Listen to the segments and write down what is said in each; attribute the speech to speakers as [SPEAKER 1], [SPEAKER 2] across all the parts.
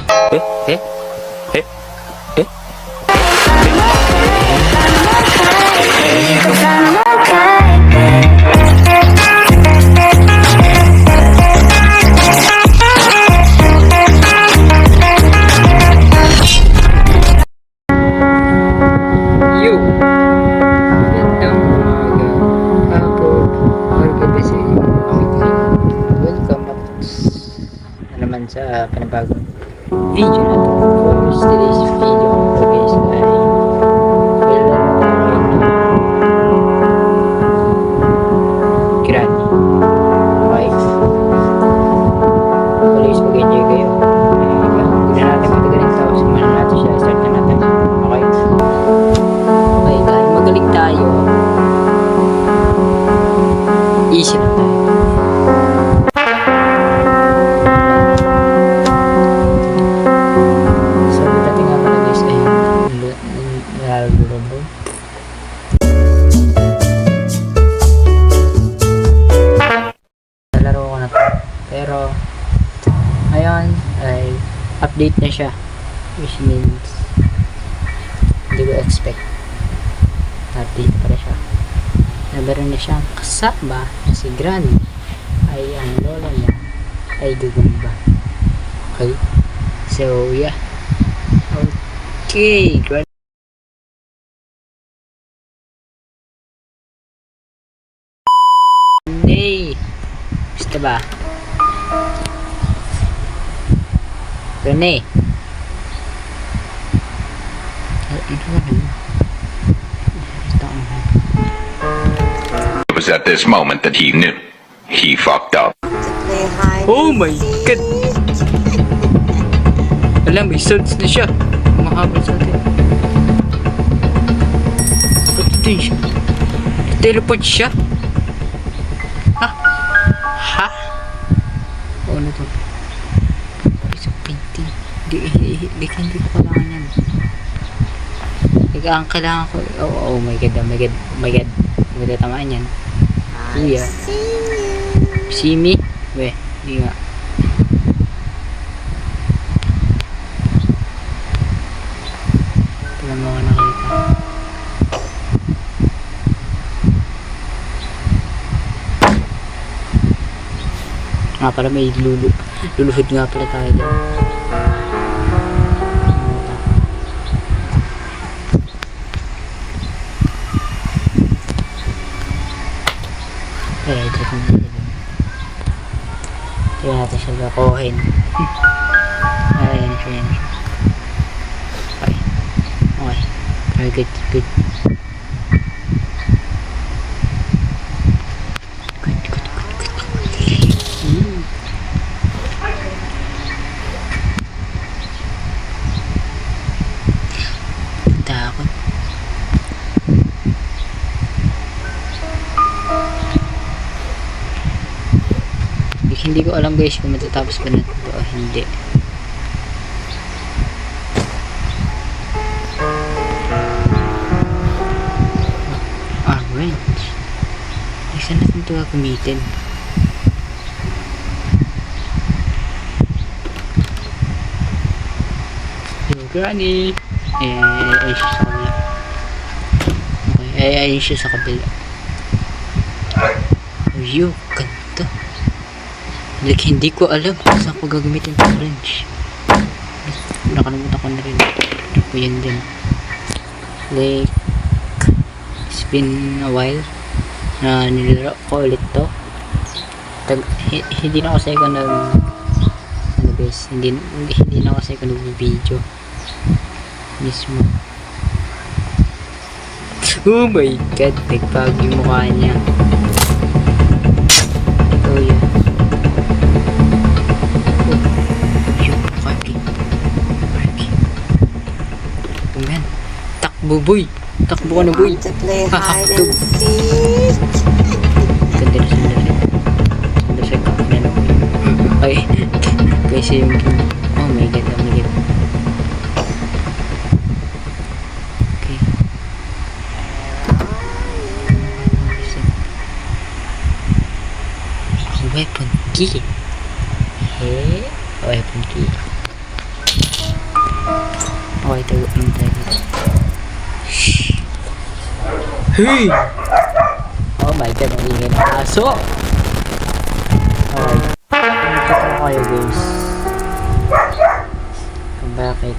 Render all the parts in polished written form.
[SPEAKER 1] Eh? Eh? Eh?
[SPEAKER 2] Yo! Magandang umaga, hapon, or gabi sa inyo mga kaibigan. Welcome back na naman sa panibagong video natin. For today's video guys ay kailan tayo ng granny. Okay? Please mag-enjoy kayo. Hindi na natin matagaling tao. Simulan natin siya. Start na natin. Okay? Okay, dahil magaling tayo, easy na tayo. So, dati nga pala guys ay nilalaro. Nalaro ko na to. Pero, ngayon ay update na siya. Which means, hindi ko expect update pala siya na meron na siyang kasama na si Granny ay ang lola niya ay gagamba. Okay, so yeah, okay, Granny. Gusto ba? Granny, ito na rin.
[SPEAKER 3] It was at this moment that he knew he fucked up.
[SPEAKER 2] Oh my god! Alam, may swords na siya. Makahabol sa atin. Ba't din siya? Teleport siya? Ha? Ha? O ano to? Piece of painting. Hindi ko kailangan yan. Ang kailangan ko. Oh my god, oh my god, oh my god. Hindi tamaan yan. Kuya. See me? Weh, hindi nga. Tignan mo ako nakita. Nga pala may luluhod nga pala tayo dyan. Check natin. Kaya natin siya gakuhin. Ayan siya, yan siya. Okay. Okay. Very good, good. Good, good, good, good. Takot. Hindi ko alam guys kung matatapos ko na ito o hindi. Orange. Ay, saan natin ito gagamitin? Yo, Granny! Ay siya sa kabila. Okay, ay siya sa kabila. Oh, yo, ganda. Like, hindi ko alam kung saan ko gagamitin yung orange. Nakalimutan ko na rin. Ito ko yan din. Like, it's been a while na nilaro ko ulit to. Hindi na ako sa ikaw ano guys, hindi na ako sa ikaw nag-video mismo. Oh my god, nagbago yung mukha niya. Oh yeah. Takbo boy, takbo ka na boy. Hahakdog. Ganda na sandali. Sandali ka na boy. Ay, kasi yung oh my god, oh my god. Okay. Weapon key. Weapon key. Okay, tayo dito. Shhh! Hey! Oh my god, ang ingay ng aso! Okay. Nakita ko kayo guys. Kung bakit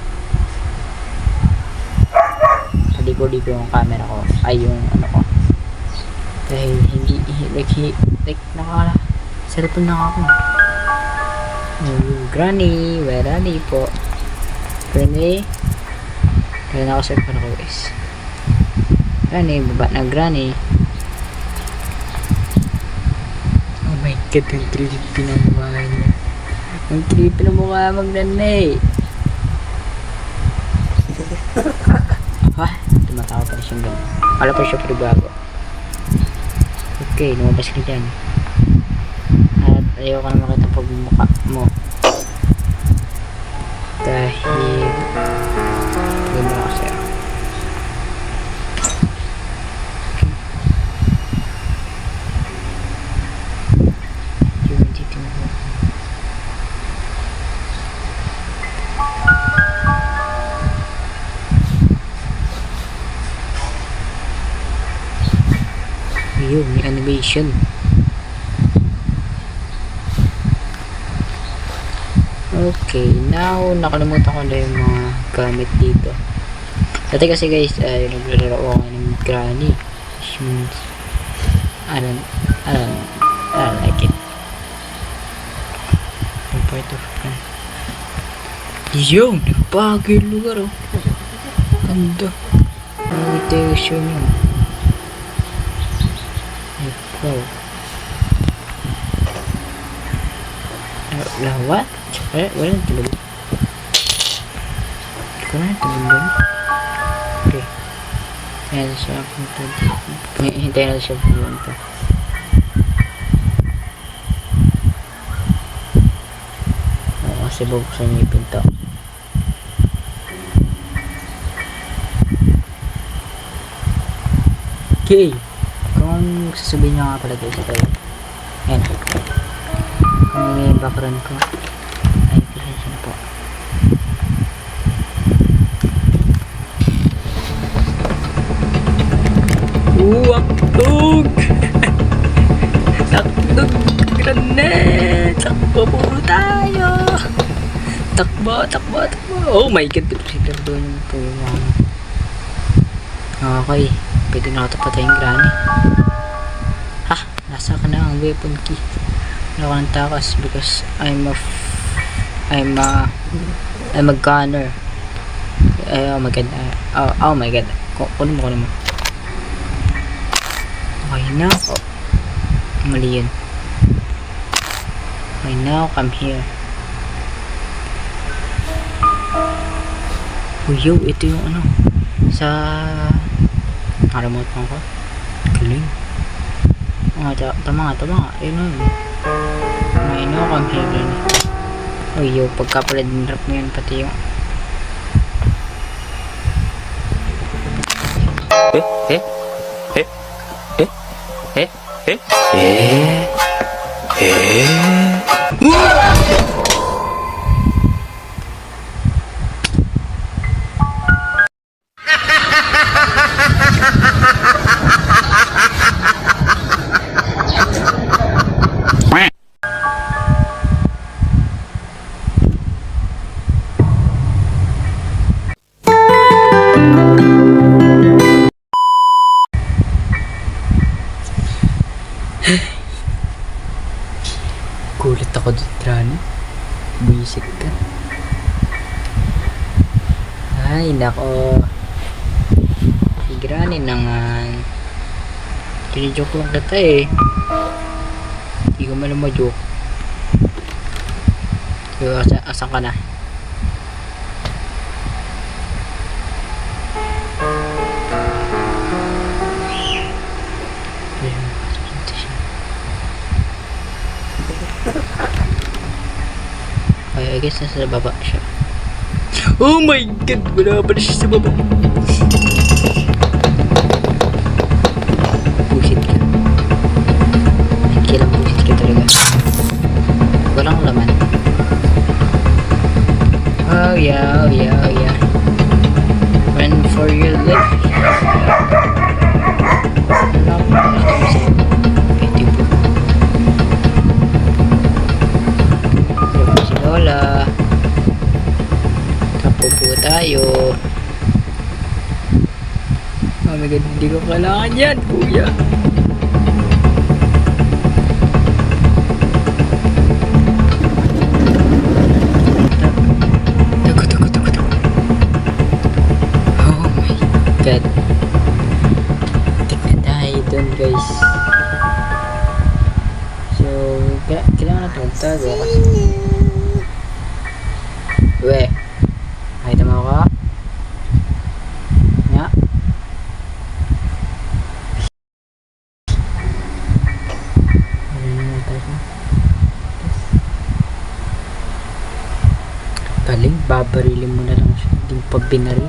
[SPEAKER 2] paliko-liko yung camera ko. Ay, yung ano ko. Dahil hindi, like, cellphone na ako. Granny, where are you po? Granny? Kaya na ako cellphone ako guys. Granny, baba na Granny. Oh my god, ang creepy na mukha niya. Ang creepy na mukha mag-Granny. Ha? Tumatawa pa rin siyang gano'n. Kala pa siya pribago. Okay, lumabas ka dyan. At ayaw ka na makita pagmumukha mo. Dahil ganda ako sa'yo. Yung dito mo. Ayun, may animation. Okay, now nakalimutan ko na yung mga gamit dito. Dati kasi guys, naglalaro ako ng Granny. Which means, I don't like it. Yung part of fun. Yo, nagbago yung lugar oh. Ganda. Meditation yun. Wow. Lawat? Wala nang tulog. Hindi ko na tulog doon. Okay. Ayan siya. Hintayin natin siya pumunta. Oo, kasi bubuksan niya yung pinto. Okay. Kung sasabihin niya nga pala guys ito. Ayan. Kung may background ko. Ay, pasensya na po. Akdog! Akdog! Granate! Takbo po tayo! Takbo! Oh my god! Peter doon yung puwang. Okay. Pwede na ito patayin Granny. Ha! Nasa ka na ang weapon key. Wala ko ng takas because I'm a gunner. Oh my god. Oh my god. Kunin mo. Okay, now. Oh. Mali yun. Okay, now come here. Oh, yo, ito yung ano. Sa remote ko. Galing. Tama nga. Ayun na yun. May now come here. Oh, yo, pagka pala dinrap mo yun, pati yung gulat ako dito, Granny. Buisit ka. Ay, nako. Si Granny na nga. Tinijoke lang kita eh. Hindi ko malam ma-joke. So, asan ka na? I guess nasa baba siya. Oh my god! Wala pala siya sa baba. Bullshit ka. Kilang bullshit ka talaga. Walang laman. Oh yeah. ulit. Beautiful. Si Lola. Tapo po tayo. Oh my god, hindi ko kailangan yan, kuya. Tago. Oh my god. Tignan tayo dun, guys. So, kailangan natin magtago kasi. Weh. Nakita mo ako? Nga. Galing, babarilin mo na lang siya. Hindi mo pa binaril.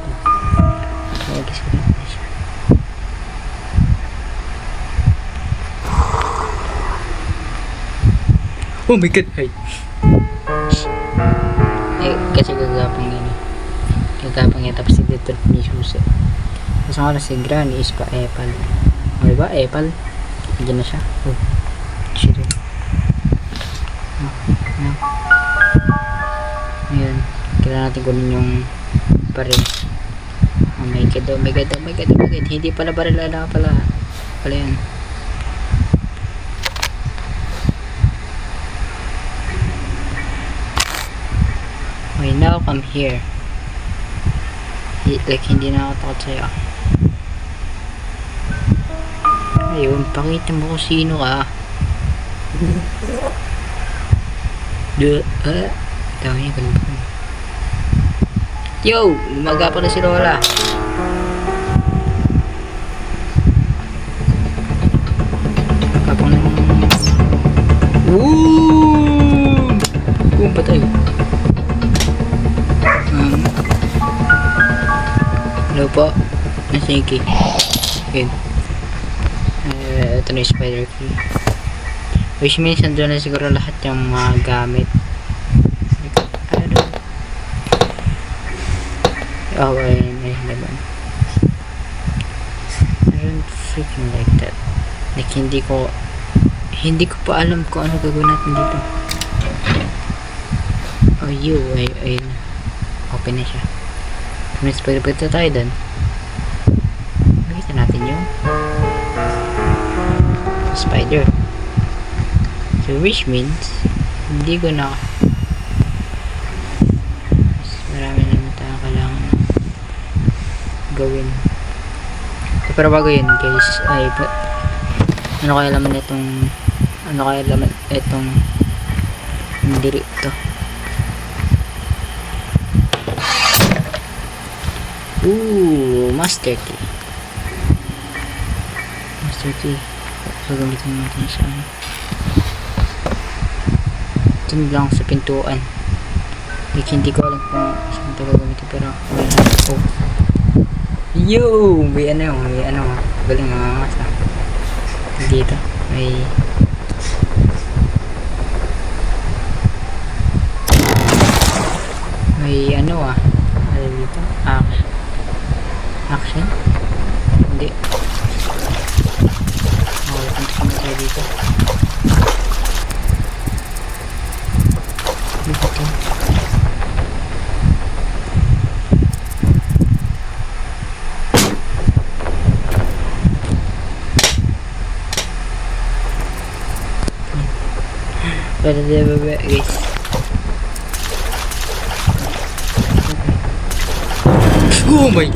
[SPEAKER 2] Kaya gusto rin na siya. Oh my god! Ay. Eh, kasi gagapang yun eh. Gagapang yan tapos dito ni Susi. Tapos ako na si Granny is pa Apple. O diba? Apple. Diyan na siya. Oh. Shit. No. Ayan. Kailangan natin kunin yung baril. Oh my god. Hindi pala baril. Pala yan. Okay, now come here. Like, hindi na ako takot sa'yo. Ayun, pakita mo kung sino ka. Tawag niya, ganun pa. Yo! Lumaga pa na si Lola. Kapang na. Woo! Kung patay. Hello po. Nasa yung key. Okay. Ito na yung spider key. Which means nandun na siguro lahat yung mga gamit. Oh, ayun. Naman. I don't freaking like that. Like, hindi ko pa alam kung ano gagawin natin dito. Oh, ayun. Open na siya. Mas pwede tayo dun. Makita natin yung spider. So which means hindi ko na mas marami naman tayo kailangan gawin. So, pero bago yun guys ay ano kaya laman itong hindi ito. Ooh, master key. So, gamitin natin siya. Ito lang sa pintuan. Like, hindi ko alam kung saan ito gagamitin pero oh. Yo! May ano. Galing mga masa. Dito. May ano ano dito? Action? Hindi. Punta kami tayo dito. Dito. Pwede na baba guys. Oh my!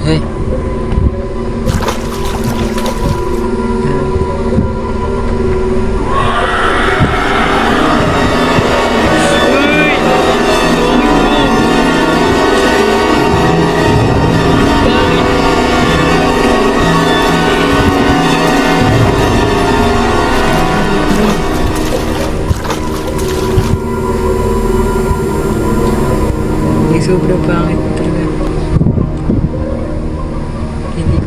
[SPEAKER 2] Hey. Sobrang pangit talaga. Hindi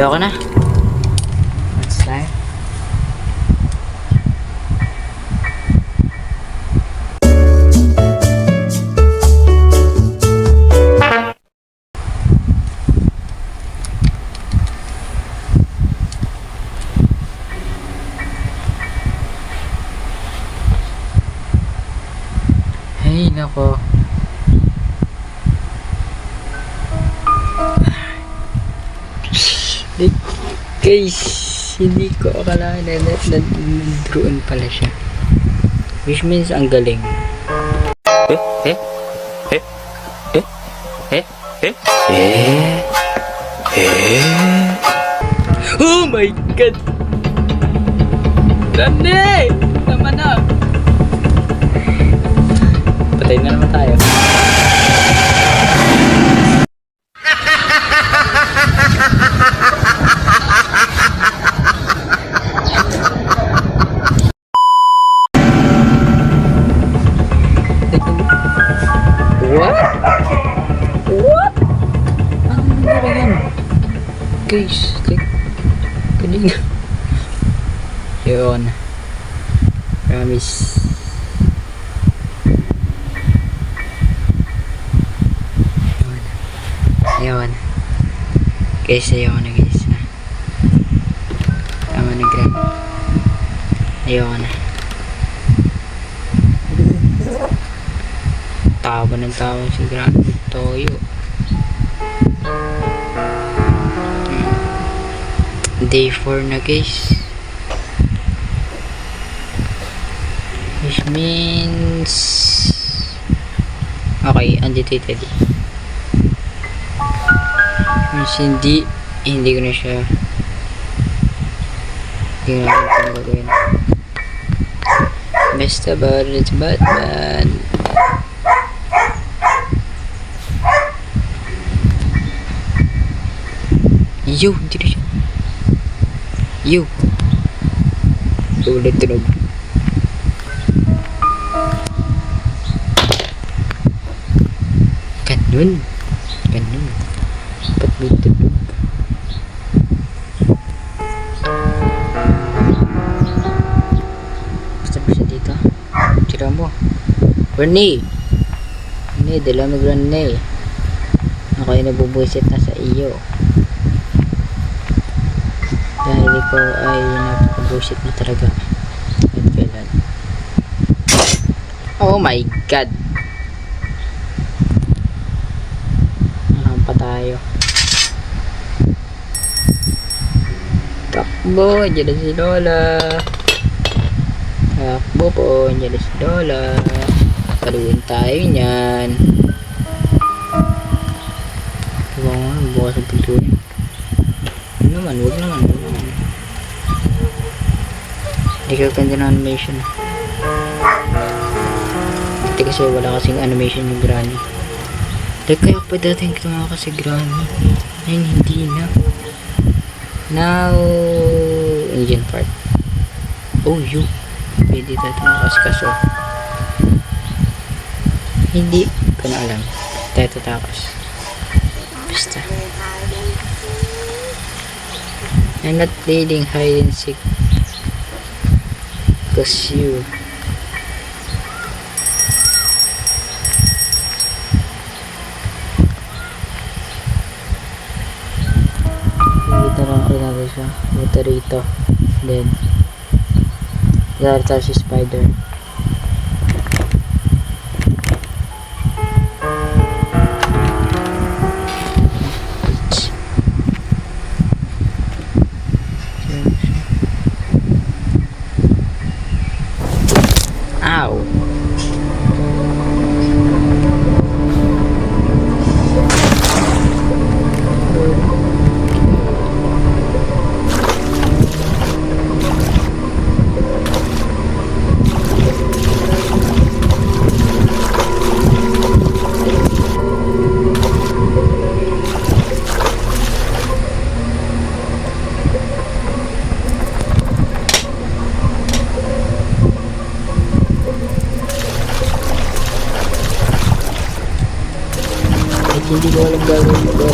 [SPEAKER 2] Ayoko na. What's that? Ay, nako. Guys, hindi ko akalain na drone pala siya. Which means ang galing.
[SPEAKER 1] Eh? Eh? Eh? Eh? Eh? Eh? Eh?
[SPEAKER 2] Oh my god! Ganda! Tama na! Patay na naman tayo. What? What? Ano nangyari yan? Guys, like, kanina. Yun. Promise. Ayun. Guys, ayun na guys. Tama na grab. Ayun. Tawa ng tawa si Grand Toyo. Day 4 na guys. Which means okay, undetected. Means hindi ko na siya hindi ko na siya gagawin. Basta ba, it's Batman. Yo, hindi na siya. Yo. Ulit tunog. Ganun. Ganun. Ba't may tunog? Basta ba siya dito? Tira mo. Bernie! Bernie, dala mo Bernie. Ako ay nabubuisit na sa iyo. Dahil ikaw ay napakabusit na talaga. At kailan? Oh my god! Nahan pa tayo. Takbo! Diyan na si Lola. Takbo po! Diyan na si Lola. Paluin tayo niyan. Diba nga, bukas ang pintuin. Huwag naman. Hindi ka ganda ng animation. Dati kasi wala kasing animation yung Granny. Like kaya pa dating tumawa kasi Granny. Ngayon hindi na. Now, engine part. Oh, you. Pwede tayo tumakas kaso. Hindi ko na alam. Tayo tatakas. Basta. I'm not playing hide and seek because you dito lang ako natin siya dito rito then dito si spider hindi ko alam gagawin ko.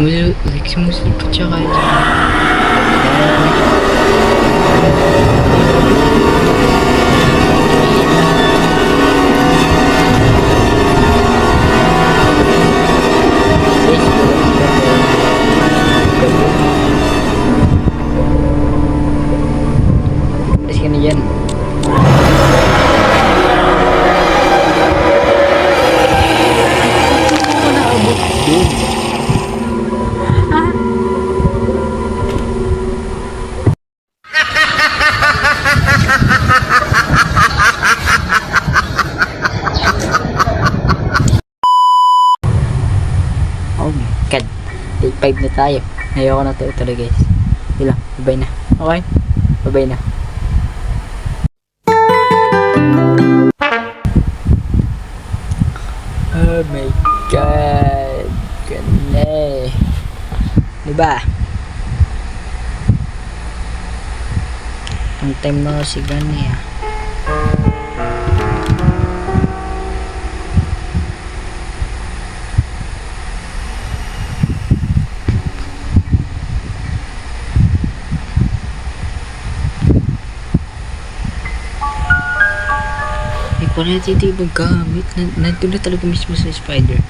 [SPEAKER 2] Sumusulpot siya kahit alis ka na dyan. Oh my god. Day 5 na tayo. Ayoko na tuloy guys. Yun lang. Bye na. Okay? Bye na. Oh my god. Ganda eh. Diba? Ang time na si Gani ah. Wala natin ito ibang gamit. Nandun na talaga mismo sa spider.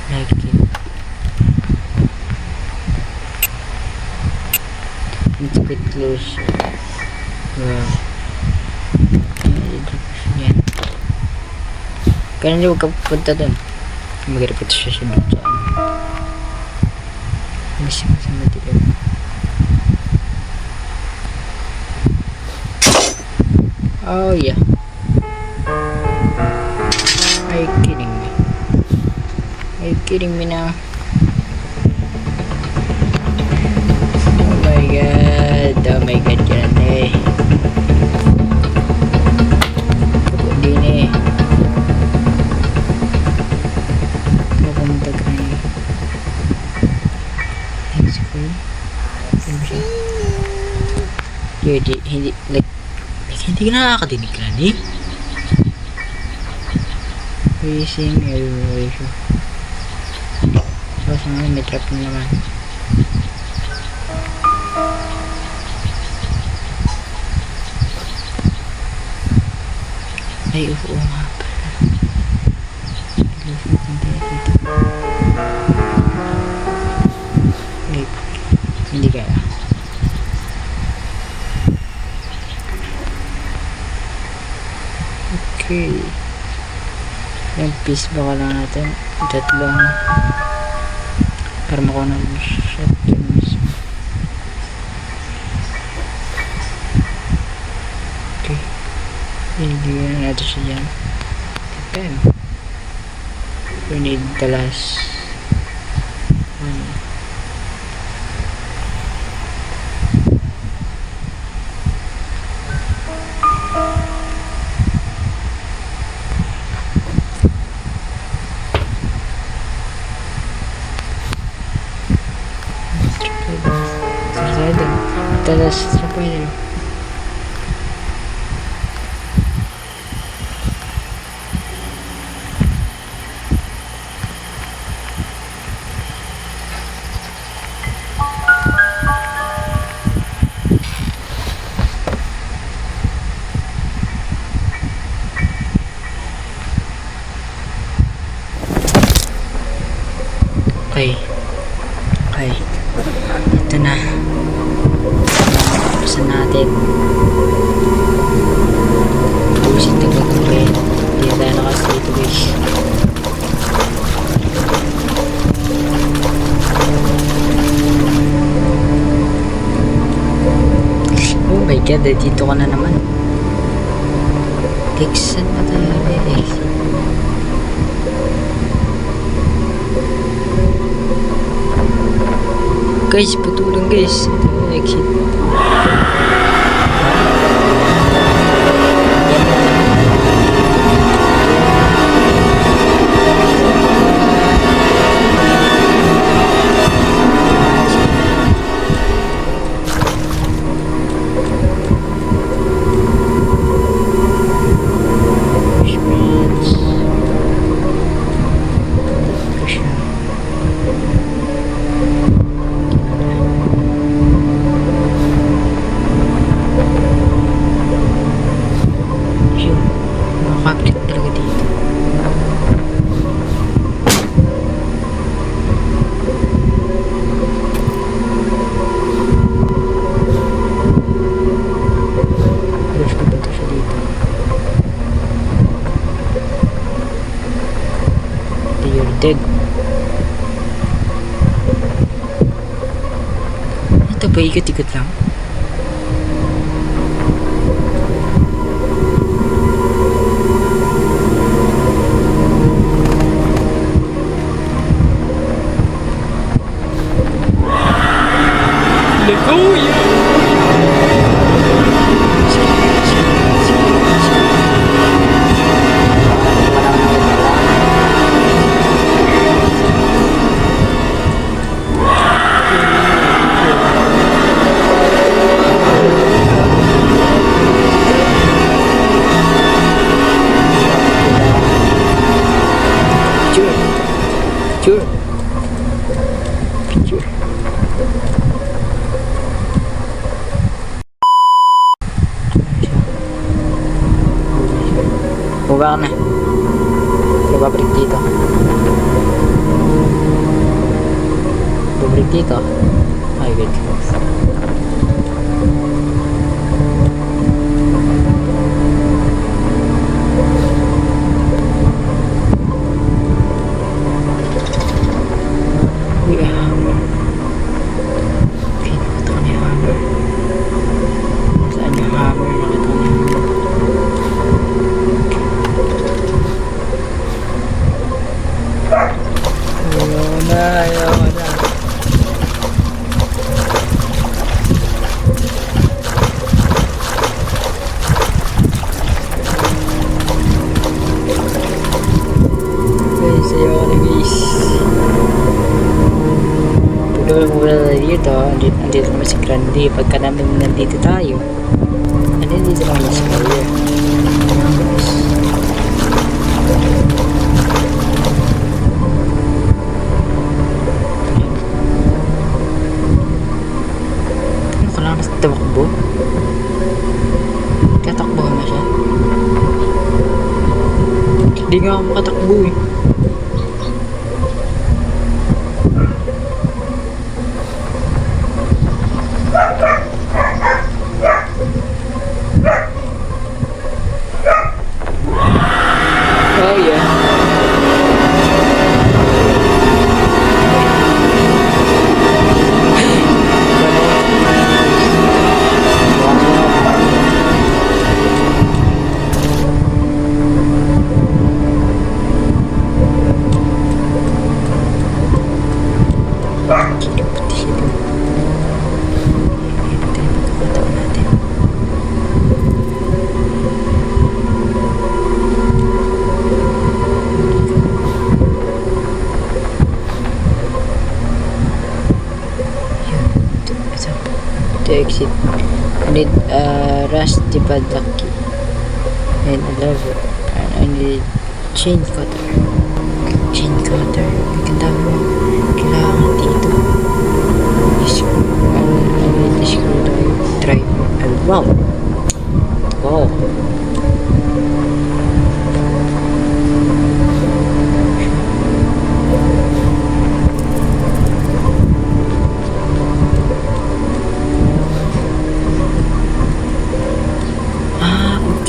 [SPEAKER 2] Like it. It's a bit close. Wow. Yan. Kaya hindi huwag ka pupunta dun. Mag-report siya dun sa ano. Mismo sa matilim. Oh yeah. Are you kidding me? Are you kidding me now? Oh my god. Oh my god, yan eh. Hindi na eh. Pupunta ka na eh. Thanks for hindi, like, hindi ka nakakadinig ka ni? Racing elevation. So, sana may trap na naman. Ay, oo nga pala. Wait, hindi kaya. Okay. Yung piece baka lang natin. Tatlong. Para makuha na yung shotgun mismo. Okay. Hinigyan na natin siya dyan. Okay. We need the last one. Talas sa pwede. Okay. Okay. Ito na. Buksan natin. Busit na gagawin. Hindi na tayo nakastay ito guys. Oh my god, dito ka na naman. Texan pa tayo guys. Guys, putulong guys. Exit. Baliktad. Ito ba ikot-ikot lang? Picture. Picture. Baba ka na. Babalik dito. Babalik dito. Ay, wait. Andito naman si Grande. Pagka namin nandito tayo, nandito naman si Fire. Ano ka lang nagtatakbo? Tatakbo na siya. Hindi nga ako makatakbo eh. Oh yeah. To exit, I need a rusty padlock key and a lever, and I need chain cutter. Chain cutter, ang dami mo kailangan dito. I need a screwdriver. Wow. Wow.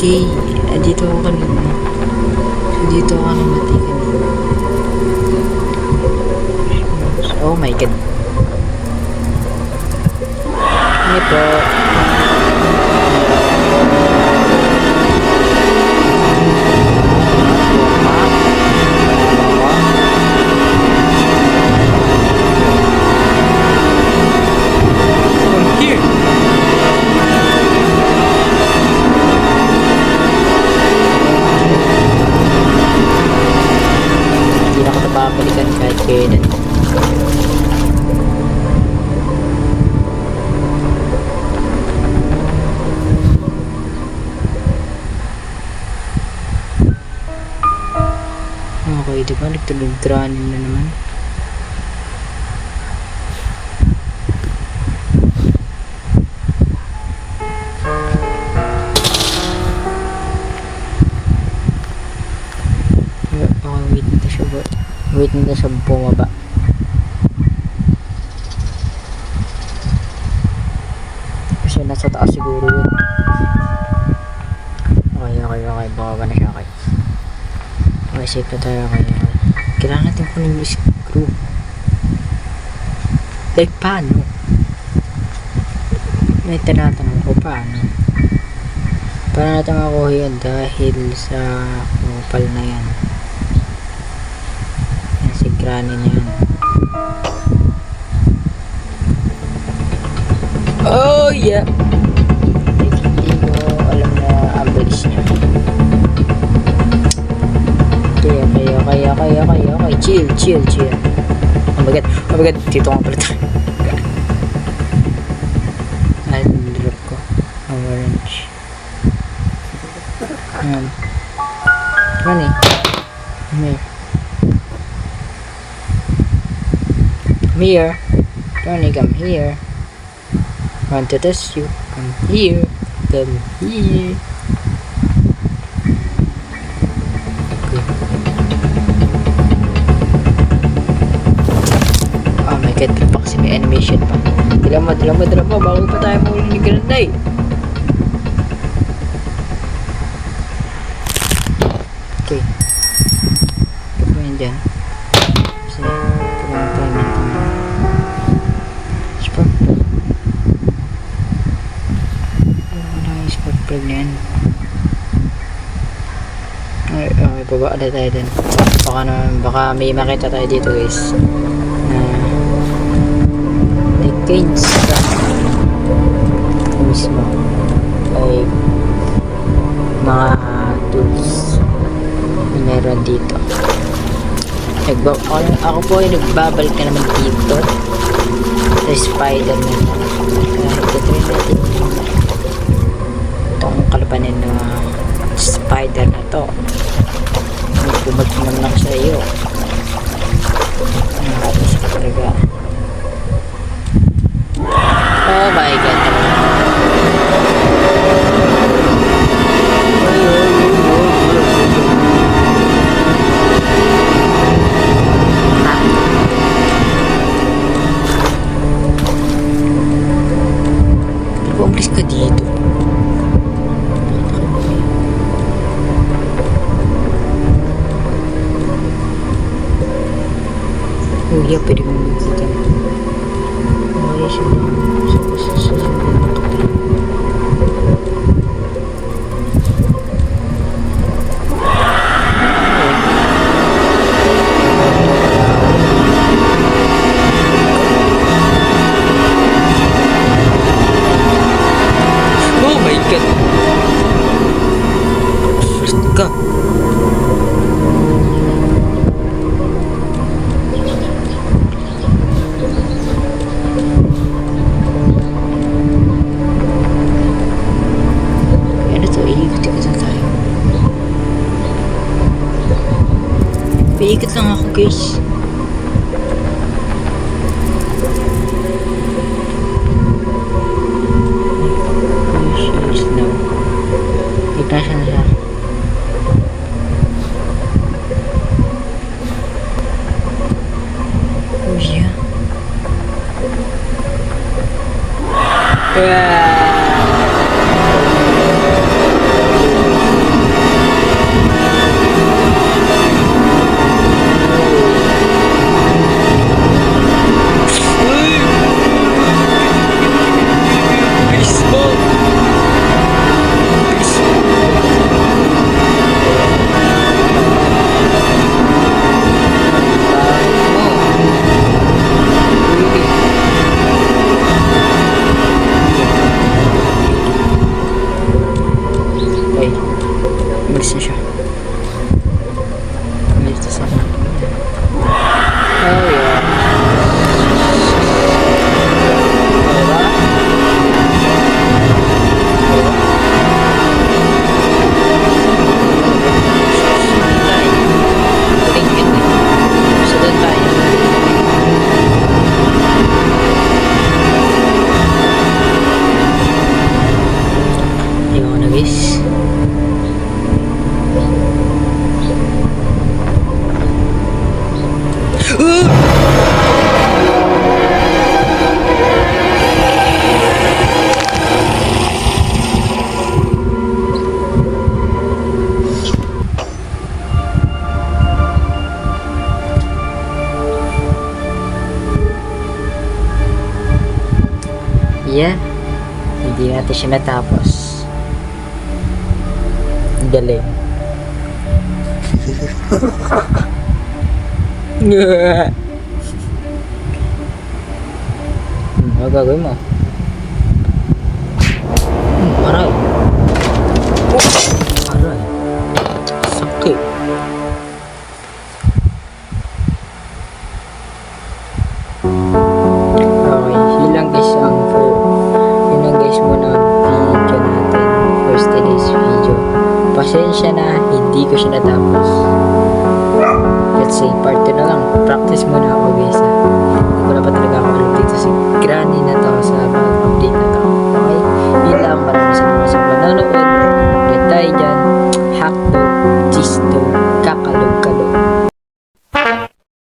[SPEAKER 2] Okay, dito ako kanina. So, dito ako namatay kanina. Oh my god. Ano po? Babalikan kahit kailan. Okay, diba? Nagtulog-tranin na naman. Wait nila siya bumaba. Kasi nasa taas siguro yun. Okay. Bumaba na siya. Okay, safe na tayo. Okay. Kailangan natin kunin yung screw. Like, paano? May tinatanong ko, paano? Paano natin makuha yun dahil sa kupal na yan? Yan, si granny na yan. Oh, yeah! Hindi ko alam na ang bilis niya. Okay. Chill. Oh my god. Dito nga pala tayo. Ay, drop ko. Orange. Ayan. Ano eh? Come here. Ronnie, come here. Want to test you. Come here. Oh my god, pa kasi may animation pa. Dala mo, bago pa tayo muli ni Granday. Okay. Ito po yun dyan. Kasi, pagpapayment mo. Spark plug. Wala yung spark plug na yan. Okay, baba ulit tayo din. Baka may makita tayo dito guys. Decades mismo ay mga tools na meron dito. Ako po ay nagbabalik na naman dito sa Spider-Man. Ito natin itong kalabanin na spider na to. Bumalik naman ako sa iyo. Nakapos ko talaga. Oh my god. Umalis ka dito. Oh yeah, pwede mo makikita. Okay, siya. Oh my god. First ka. Iikot lang ako guys. Slow. Itasya na siya. Oh yeah. Yeah, hindi natin siya natapos. Ang galing. Ano gagawin mo? Aray. Aray. Sakit. Okay, yun lang guys ang yun lang guys muna ang video natin for today's video. Pasensya na, hindi ko siya natapos. Let's say, part 2 na lang. Practice muna ako guys ha. Wala pa talaga ako alam dito si Granny na to sa mga update na to. Okay? Yun lang. Maraming salamat sa panonood. Ulit tayo dyan.